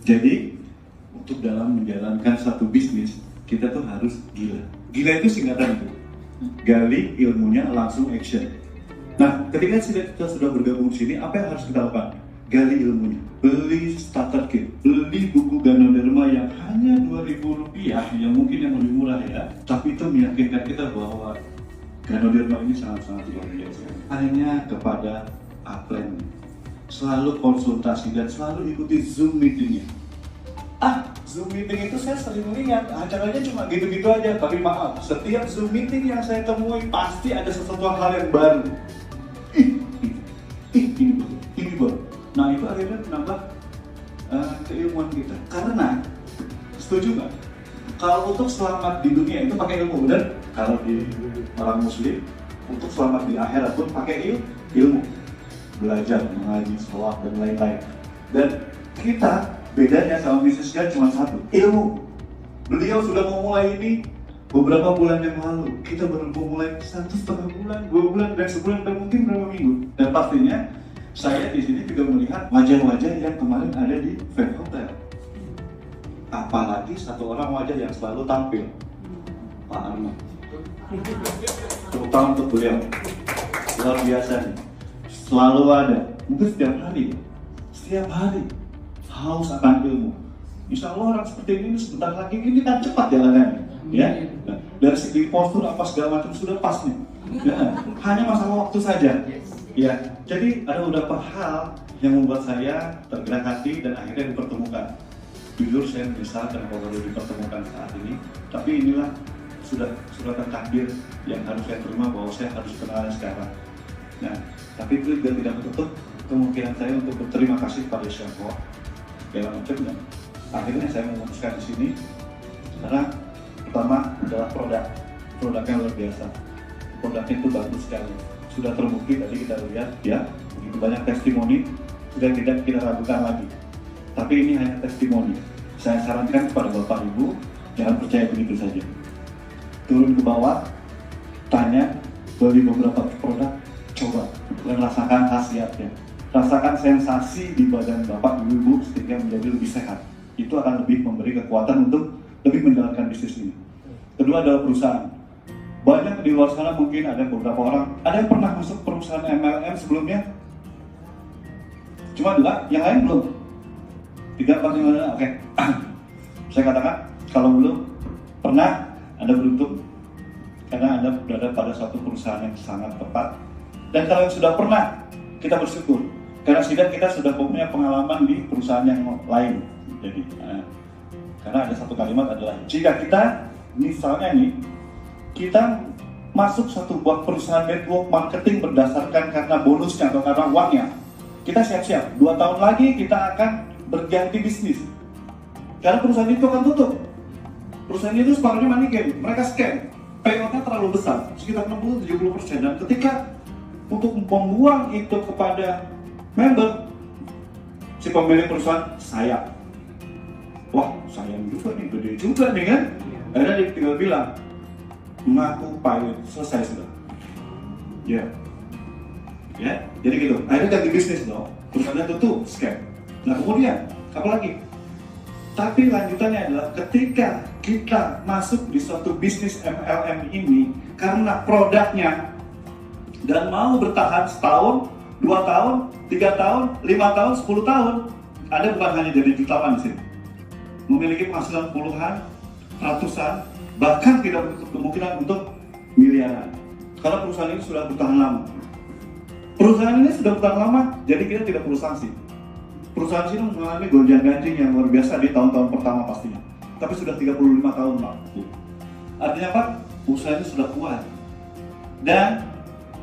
Jadi untuk dalam menjalankan satu bisnis kita tuh harus gila. Gila itu singkatan itu. Gali ilmunya, langsung action. Nah, ketika kita sudah bergabung di sini, apa yang harus kita lakukan? Gali ilmunya, beli starter kit, beli buku Ganoderma yang hanya Rp2.000, yang mungkin yang lebih murah ya, tapi itu meyakinkan kita bahwa Ganoderma ini sangat-sangat luar biasa. Hanya kepada upline, selalu konsultasi dan selalu ikuti Zoom meetingnya. Zoom meeting itu saya sering lihat, acaranya cuma gitu-gitu aja, tapi maaf, setiap Zoom meeting yang saya temui pasti ada sesuatu hal yang baru. Ini baru. Nah itu akhirnya menambah keilmuan kita. Karena, setuju nggak? Kalau untuk selamat di dunia itu pakai ilmu, benar? Kalau di orang muslim, untuk selamat di akhirat pun pakai ilmu. Belajar, mengaji, sholat, dan lain-lain. Dan kita, bedanya sama bisnisnya cuma satu, ilmu. Beliau sudah memulai ini beberapa bulan yang lalu. Kita baru memulai 1,5 bulan, 2 bulan, dan sebulan, dan mungkin beberapa minggu. Dan pastinya, saya di sini juga melihat wajah-wajah yang kemarin ada di Van Hotel. Apalagi satu orang wajah yang selalu tampil, Pak Arman. Terutama untuk beliau, luar biasa nih. Selalu ada, mungkin setiap hari haus akan ilmu. Insya Allah orang seperti ini sebentar lagi ini kan cepat jalanannya, ya. Nah, dari segi postur apa segala macam sudah pas nih. Ya, hanya masalah waktu saja. Ya, jadi ada beberapa hal yang membuat saya tergerak hati dan akhirnya dipertemukan. Jujur saya menyesal kenapa baru dipertemukan saat ini, tapi inilah sudah suratan takdir yang harus saya terima bahwa saya harus kenalan sekarang. Nah, tapi itu juga tidak menutup kemungkinan saya untuk berterima kasih pada siapa segala macam. Dan akhirnya saya memutuskan di sini karena pertama adalah produknya luar biasa, produknya itu bagus sekali, sudah terbukti tadi kita lihat ya, begitu banyak testimoni, sudah tidak kita ragukan lagi. Tapi ini hanya testimoni. Saya sarankan kepada Bapak Ibu jangan percaya begitu saja, turun ke bawah, tanya, beli beberapa produk, coba dan rasakan khasiatnya, rasakan sensasi di badan Bapak Ibu sehingga menjadi lebih sehat. Itu akan lebih memberi kekuatan untuk lebih menjalankan bisnis ini. Kedua adalah perusahaan. Banyak di luar sana mungkin ada beberapa orang, ada yang pernah masuk perusahaan MLM sebelumnya? Cuma 2, yang lain belum? 3, 4, 5, oke. Saya katakan, kalau belum pernah, Anda beruntung karena Anda berada pada suatu perusahaan yang sangat tepat. Dan kalau yang sudah pernah, kita bersyukur karena kita sudah punya pengalaman di perusahaan yang lain. Jadi, karena ada satu kalimat adalah jika kita misalnya nih, kita masuk satu buah perusahaan network marketing berdasarkan karena bonusnya atau karena uangnya, kita siap-siap 2 tahun lagi kita akan berganti bisnis karena perusahaan itu akan tutup. Perusahaan itu separuhnya money game, mereka scam, payoutnya terlalu besar, sekitar 60-70%. Dan ketika untuk membuang itu kepada member, si pemilik perusahaan sayang, wah sayang juga nih, gede juga nih kan. Akhirnya dia tinggal bilang, mengaku pilot, selesai sudah. Ya, jadi gitu. Akhirnya ganti bisnis dong, perusahaannya tutup, scam. Nah kemudian, apa lagi? Tapi lanjutannya adalah ketika kita masuk di suatu bisnis MLM ini karena produknya dan mau bertahan setahun, 2 tahun, 3 tahun, 5 tahun, 10 tahun, Anda bukan hanya jadi jutawan di sini, memiliki penghasilan puluhan, ratusan, bahkan tidak menutup kemungkinan untuk miliaran. Karena perusahaan ini sudah bertahan lama. Perusahaan ini sudah bertahan lama, jadi kita tidak perlu sanksi. Perusahaan ini mengalami gonjang-ganjing yang luar biasa di tahun-tahun pertama pastinya. Tapi sudah 35 tahun lalu. Artinya apa? Perusahaan ini sudah kuat. Dan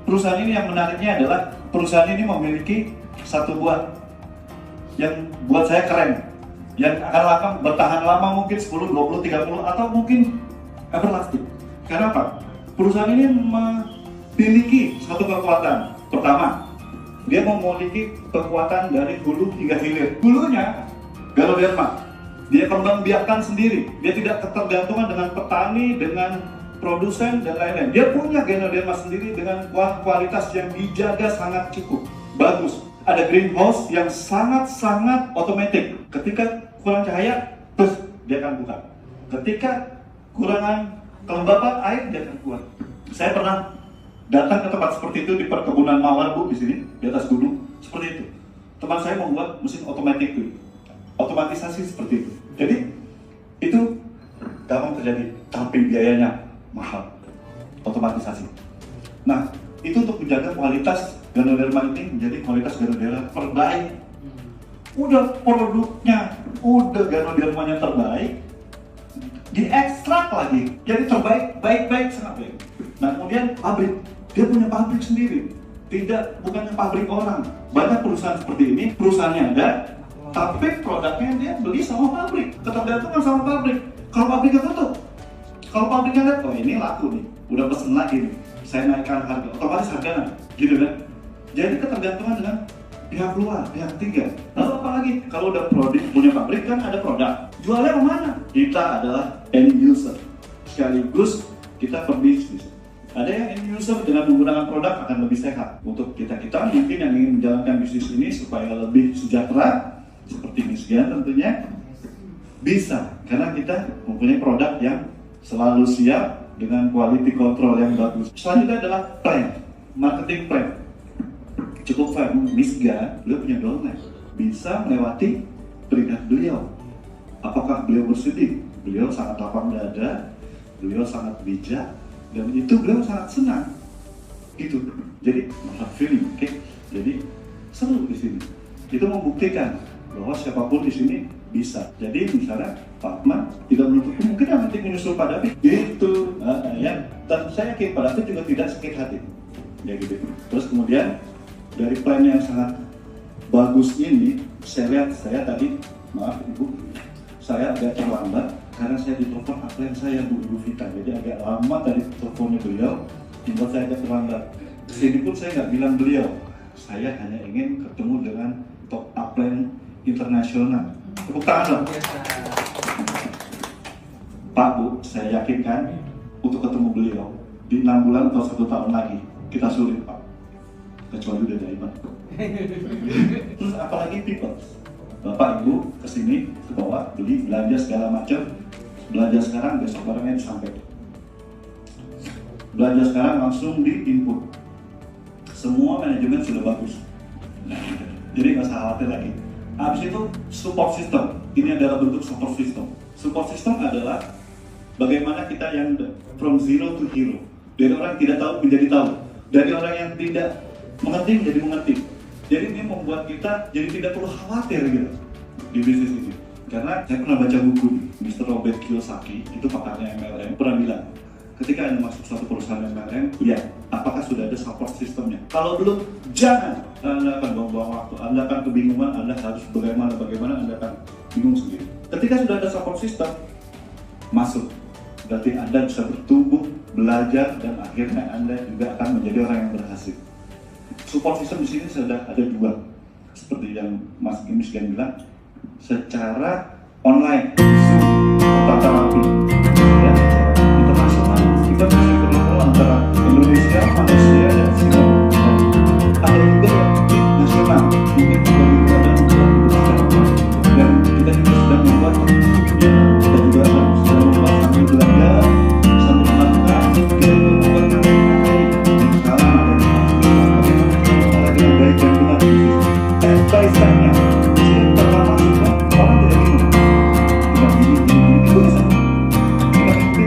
perusahaan ini yang menariknya adalah perusahaan ini memiliki satu buat yang buat saya keren, yang akan bertahan lama mungkin 10, 20, 30 atau mungkin everlasting. Karena apa? Perusahaan ini memiliki satu kekuatan. Pertama, dia memiliki kekuatan dari hulu hingga hilir. Hulunya Ganoderma, dia kembang biakan sendiri. Dia tidak ketergantungan dengan petani, dengan produsen dan lain-lain. Dia punya Ganoderma sendiri dengan kualitas yang dijaga sangat cukup bagus. Ada greenhouse yang sangat-sangat otomatis. Ketika kurang cahaya, terus dia akan buka. Ketika kurangan kelembapan air, dia akan keluar. Saya pernah datang ke tempat seperti itu di perkebunan mawar, Bu, di sini, di atas gunung, seperti itu. Teman saya membuat mesin otomatisasi seperti itu. Jadi itu gampang terjadi, tapi biayanya mahal. Otomatisasi. Nah, itu untuk menjaga kualitas Ganoderma ini menjadi kualitas Ganoderma terbaik. Udah produknya, udah Ganodermanya terbaik, diekstrak lagi, jadi terbaik, baik-baik, sangat baik. Nah, kemudian pabrik, dia punya pabrik sendiri, bukannya pabrik orang. Banyak perusahaan seperti ini, perusahaannya ada, tapi produknya dia beli sama pabrik, ketergantungan sama pabrik. Kalau pabriknya tutup, kalau pabriknya lihat, oh ini laku nih, udah pesen lagi nih, saya naikkan harga, otomatis harga naik, gitu kan? Jadi ketergantungan dengan pihak luar, pihak ketiga. Lalu apalagi kalau udah punya pabrik kan ada produk, jualnya kemana? Kita adalah end user, sekaligus kita pebisnis. Ada yang end user dengan menggunakan produk akan lebih sehat. Untuk kita mungkin yang ingin menjalankan bisnis ini supaya lebih sejahtera, seperti Michigan tentunya bisa, karena kita mempunyai produk yang selalu siap dengan quality control yang bagus. Selanjutnya adalah plan, marketing plan. Cukup fair, Michigan, beliau punya domain, bisa melewati peringkat beliau. Apakah beliau bersedih? Beliau sangat lapang dada, beliau sangat bijak, dan itu beliau sangat senang. Gitu. Jadi, feeling, oke? Jadi seru di sini. Itu membuktikan bahwa siapapun di sini bisa. Jadi misalnya Pak Ahmad tidak menutup kemungkinan nanti menyusul Pak David. Gitu. Ya. Dan saya yakin Pak David juga tidak sakit hati. Ya gitu. Terus kemudian dari plan yang sangat bagus ini, saya tadi, maaf Ibu, saya agak terlambat karena saya ditelepon klien saya, Bu Vita. Jadi agak lama tadi teleponnya beliau, membuat saya agak terlambat. Kesini pun saya nggak bilang beliau, saya hanya ingin ketemu dengan top upline internasional. Tepuk tangan dong. Pak Bu, saya yakinkan untuk ketemu beliau di 6 bulan atau 1 tahun lagi kita sulit Pak. Kecuali udah ada iman. Terus apalagi people, Bapak Ibu kesini ke bawah beli belanja segala macam, belanja sekarang besok barangnya disampaikan, belanja sekarang langsung di input, semua manajemen sudah bagus. Nah, jadi nggak usah khawatir lagi. Habis itu support system, ini adalah bentuk support system. Support system adalah bagaimana kita yang from zero to hero, dari orang yang tidak tahu menjadi tahu, dari orang yang tidak mengerti menjadi mengerti. Jadi ini membuat kita jadi tidak perlu khawatir gitu di bisnis ini. Karena saya pernah baca buku nih, Mr. Robert Kiyosaki, itu pakarnya MLM, pernah bilang, ketika Anda masuk suatu perusahaan MLM, ya, apakah sudah ada support systemnya? Kalau belum, jangan. Anda akan buang-buang waktu, Anda akan kebingungan, Anda harus bagaimana, Anda akan bingung sendiri. Ketika sudah ada support system, masuk. Berarti Anda bisa bertumbuh, belajar, dan akhirnya Anda juga akan menjadi orang yang berhasil. Support system di sini sudah ada 2, seperti yang Mas Michigan bilang, secara online, Zoom, tata rapi, ya, internasional, kita bisa bertemu antara Indonesia, Malaysia, dan Singapura. Ada juga yang di nasional, mungkin juga ada dan kita juga sedang membuat, ya, kita juga sedang membuat sambil belajar, sambil melakukan, kita membuat step-by-stepnya. Pertama semua orang tidak bingung. Itu bisa. Kita ikuti.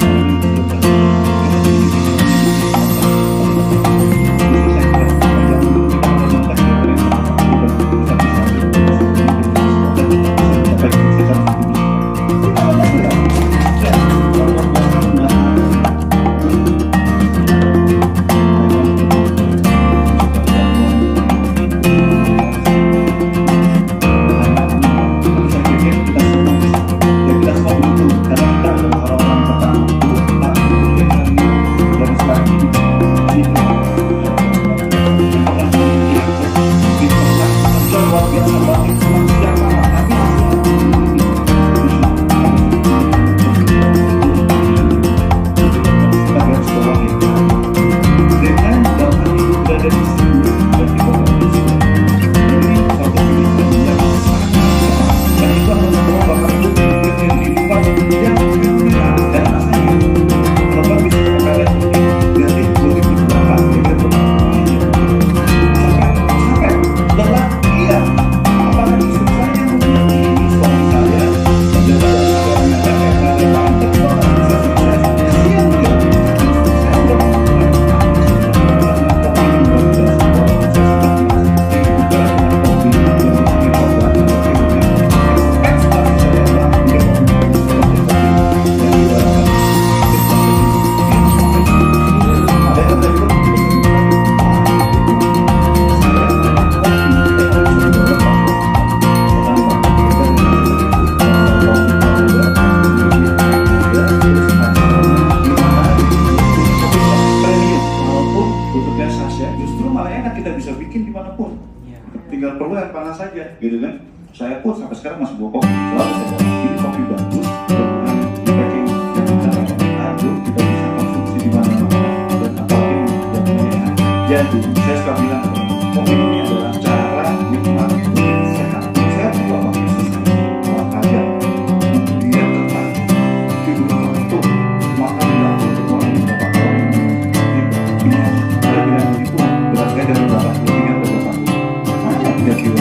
Jadi saya suka bilang kopi ini adalah cara nikmat sehat. Sehat itu apa? Olahraga, dia tetap tidur teratur, makan teratur, kurang beberapa kali. Ini saya bilang begitu, berat saya dari berapa kilo, ingat berapa kilo? Hanya 3 kilo.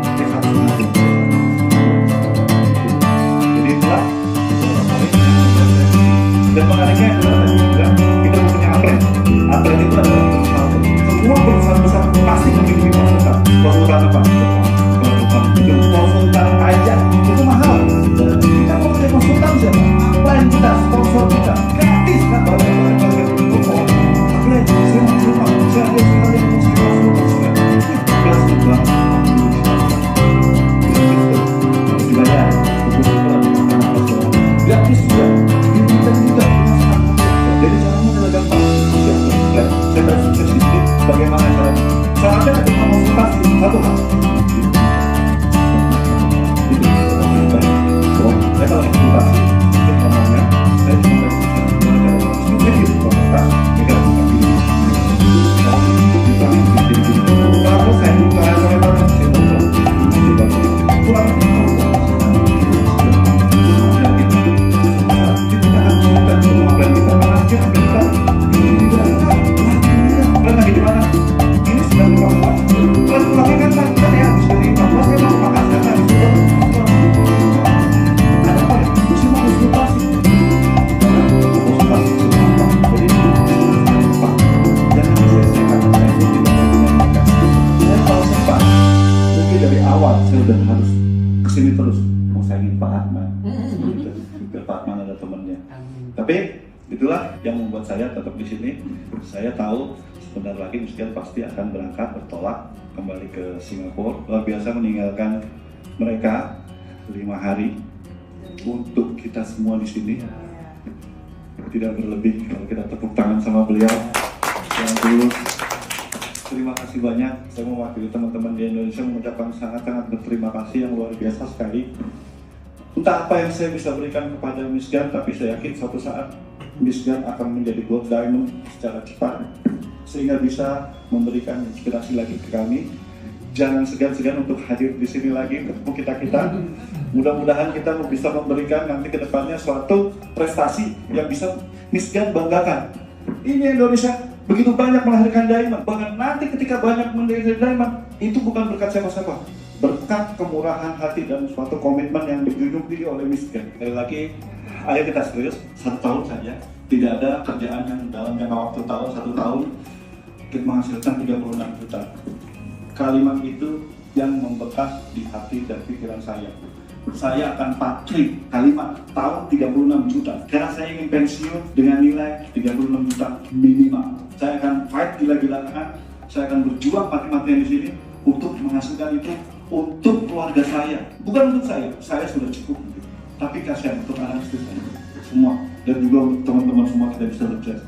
Saya harus ngatur. Jadi itulah dan menariknya adalah tadi juga kita punya Apren. Apren itu adalah semua perusahaan besar pasti memiliki konsultan. Konsultan apa? Konsultan itu konsultan aja itu mahal. Dan kita mau pakai konsultan siapa? Apren kita, sponsor kita, gratis kan? Apren saya mau rumah, saya ada sekali yang mau saya konsultan. Kelas berapa? Dibayar, gratis juga. Jadi caranya adalah gampang. Saya bersukses ini bagaimana caranya? Caranya adalah konsultasi satu hal. Saya kalau konsultasi, ngomongnya saya cuma bersukses konsultasi. Mereka bukan pilih. Kalau saya buka saya baru saya ngomong. Kurang saya udah harus kesini terus mau sayangin Pak Atman biar Pak Atman ada temennya. Tapi itulah yang membuat saya tetap di sini. Saya tahu sebentar lagi Miskian pasti akan berangkat bertolak kembali ke Singapura. Luar biasa meninggalkan mereka 5 hari untuk kita semua di sini. Tidak berlebih kalau kita tepuk tangan sama beliau yang tulus. Terima kasih banyak. Saya mewakili teman-teman di Indonesia mengucapkan sangat-sangat berterima kasih yang luar biasa sekali. Entah apa yang saya bisa berikan kepada Miskian, tapi saya yakin suatu saat Miskian akan menjadi gold diamond secara cepat, sehingga bisa memberikan inspirasi lagi ke kami. Jangan segan-segan untuk hadir di sini lagi ketemu kita. Mudah-mudahan kita bisa memberikan nanti ke depannya suatu prestasi yang bisa Miskian banggakan. Ini Indonesia begitu banyak melahirkan diamond, bahkan nanti ketika banyak melahirkan diamond, itu bukan berkat siapa-siapa, berkat kemurahan hati dan suatu komitmen yang digeluti oleh Miskian. Sekali lagi, ayo kita serius, 1 tahun saja, tidak ada kerjaan yang dalam jangka waktu 1 tahun kita menghasilkan 36 juta. Kalimat itu yang membekas di hati dan pikiran saya. Saya akan pakai kalimat tahun 36 juta karena saya ingin pensiun dengan nilai 36 juta minimal. Saya akan fight gila-gilaan, saya akan berjuang mati-matian di sini untuk menghasilkan itu untuk keluarga saya, bukan untuk saya sudah cukup. Tapi kasihan untuk anak istri saya semua dan juga teman-teman semua kita bisa sukses.